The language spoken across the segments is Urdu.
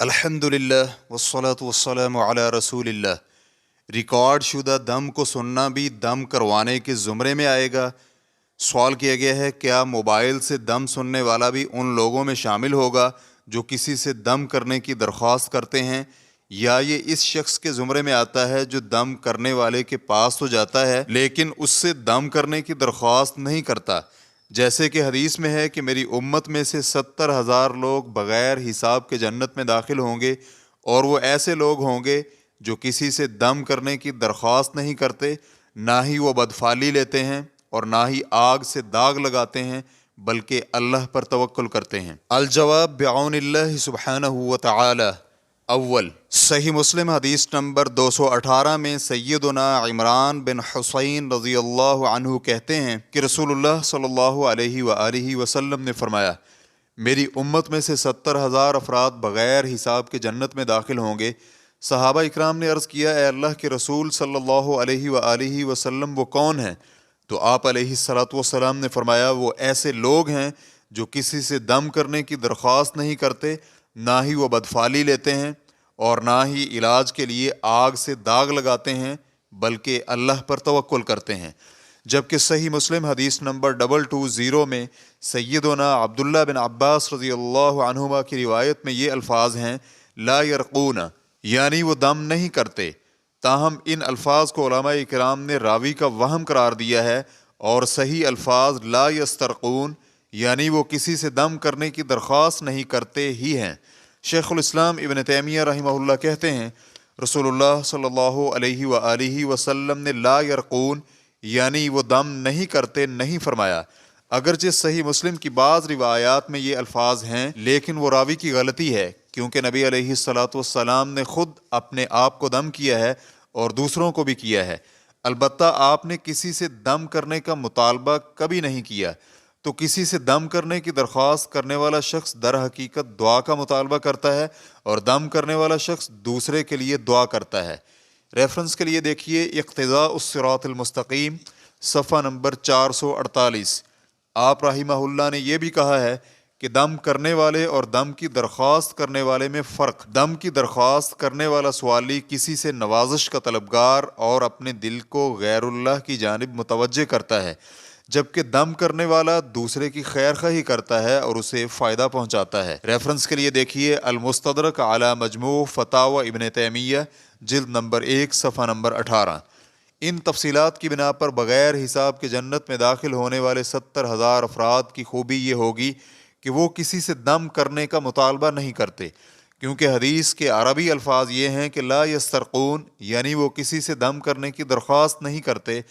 الحمدللہ والصلاة والسلام علی رسول اللہ۔ ریکارڈ شدہ دم کو سننا بھی دم کروانے کے زمرے میں آئے گا؟ سوال کیا گیا ہے، کیا موبائل سے دم سننے والا بھی ان لوگوں میں شامل ہوگا جو کسی سے دم کرنے کی درخواست کرتے ہیں، یا یہ اس شخص کے زمرے میں آتا ہے جو دم کرنے والے کے پاس تو جاتا ہے لیکن اس سے دم کرنے کی درخواست نہیں کرتا؟ جیسے کہ حدیث میں ہے کہ میری امت میں سے 70,000 لوگ بغیر حساب کے جنت میں داخل ہوں گے، اور وہ ایسے لوگ ہوں گے جو کسی سے دم کرنے کی درخواست نہیں کرتے، نہ ہی وہ بدفعلی لیتے ہیں اور نہ ہی آگ سے داغ لگاتے ہیں، بلکہ اللہ پر توکل کرتے ہیں۔ الجواب بعون اللہ سبحانہ وتعالی۔ اول، صحیح مسلم حدیث نمبر 218 میں سیدنا عمران بن حسین رضی اللہ عنہ کہتے ہیں کہ رسول اللہ صلی اللہ علیہ وآلہ وسلم نے فرمایا، میری امت میں سے 70,000 افراد بغیر حساب کے جنت میں داخل ہوں گے۔ صحابہ اکرام نے عرض کیا، اے اللہ کے رسول صلی اللہ علیہ وآلہ وسلم وہ کون ہیں؟ تو آپ علیہ الصلوۃ والسلام نے فرمایا، وہ ایسے لوگ ہیں جو کسی سے دم کرنے کی درخواست نہیں کرتے، نہ ہی وہ بدفعلی لیتے ہیں اور نہ ہی علاج کے لیے آگ سے داغ لگاتے ہیں، بلکہ اللہ پر توکل کرتے ہیں۔ جبکہ صحیح مسلم حدیث نمبر 220 میں سیدنا عبداللہ بن عباس رضی اللہ عنہما کی روایت میں یہ الفاظ ہیں، لا یرقون، یعنی وہ دم نہیں کرتے۔ تاہم ان الفاظ کو علماء کرام نے راوی کا وہم قرار دیا ہے، اور صحیح الفاظ لا یسترقون، یعنی وہ کسی سے دم کرنے کی درخواست نہیں کرتے ہی ہیں۔ شیخ الاسلام ابن تیمیہ رحمہ اللہ کہتے ہیں، رسول اللہ صلی اللہ علیہ وآلہ وسلم نے لا یرقون یعنی وہ دم نہیں کرتے نہیں فرمایا۔ اگرچہ صحیح مسلم کی بعض روایات میں یہ الفاظ ہیں، لیکن وہ راوی کی غلطی ہے، کیونکہ نبی علیہ الصلوۃ والسلام نے خود اپنے آپ کو دم کیا ہے اور دوسروں کو بھی کیا ہے۔ البتہ آپ نے کسی سے دم کرنے کا مطالبہ کبھی نہیں کیا۔ تو کسی سے دم کرنے کی درخواست کرنے والا شخص در حقیقت دعا کا مطالبہ کرتا ہے، اور دم کرنے والا شخص دوسرے کے لیے دعا کرتا ہے۔ ریفرنس کے لیے دیکھیے اقتضاء الصراط المستقیم، صفحہ نمبر 448۔ آپ رحمہ اللہ نے یہ بھی کہا ہے کہ دم کرنے والے اور دم کی درخواست کرنے والے میں فرق۔ دم کی درخواست کرنے والا سوالی کسی سے نوازش کا طلبگار اور اپنے دل کو غیر اللہ کی جانب متوجہ کرتا ہے، جبکہ دم کرنے والا دوسرے کی خیر خواہی کرتا ہے اور اسے فائدہ پہنچاتا ہے۔ ریفرنس کے لیے دیکھیے المستدرک علی مجموع فتاوی ابن تیمیہ، جلد نمبر 1، صفحہ نمبر 18۔ ان تفصیلات کی بنا پر بغیر حساب کے جنت میں داخل ہونے والے 70,000 افراد کی خوبی یہ ہوگی کہ وہ کسی سے دم کرنے کا مطالبہ نہیں کرتے، کیونکہ حدیث کے عربی الفاظ یہ ہیں کہ لا یسترقون، یعنی وہ کسی سے دم کرنے کی درخواست نہیں کرتے۔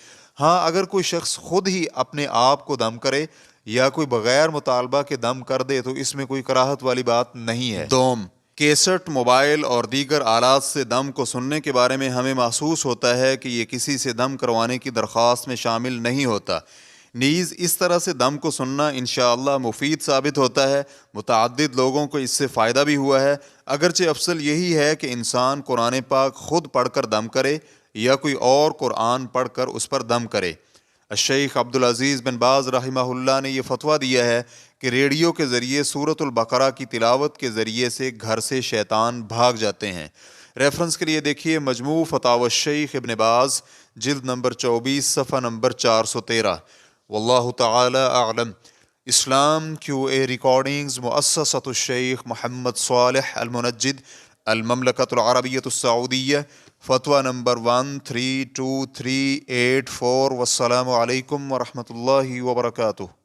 ہاں، اگر کوئی شخص خود ہی اپنے آپ کو دم کرے یا کوئی بغیر مطالبہ کے دم کر دے تو اس میں کوئی کراہت والی بات نہیں ہے۔ دوم، کیسٹ، موبائل اور دیگر آلات سے دم کو سننے کے بارے میں ہمیں محسوس ہوتا ہے کہ یہ کسی سے دم کروانے کی درخواست میں شامل نہیں ہوتا۔ نیز اس طرح سے دم کو سننا انشاءاللہ مفید ثابت ہوتا ہے، متعدد لوگوں کو اس سے فائدہ بھی ہوا ہے۔ اگرچہ افضل یہی ہے کہ انسان قرآن پاک خود پڑھ کر دم کرے یا کوئی اور قرآن پڑھ کر اس پر دم کرے۔ الشیخ عبدالعزیز بن باز رحمہ اللہ نے یہ فتویٰ دیا ہے کہ ریڈیو کے ذریعے سورۃ البقرہ کی تلاوت کے ذریعے سے گھر سے شیطان بھاگ جاتے ہیں۔ ریفرنس کے لیے دیکھیے مجموع فتاوی الشیخ ابن باز، جلد نمبر 24، صفحہ نمبر 413۔ واللہ تعالی اعلم۔ اسلام QA ریکارڈنگز، مؤسسۃ الشیخ محمد صالح المنجد، المملکۃ العربیۃ السعودیہ، فتویٰ نمبر 132384۔ والسلام علیکم ورحمۃ اللہ وبرکاتہ۔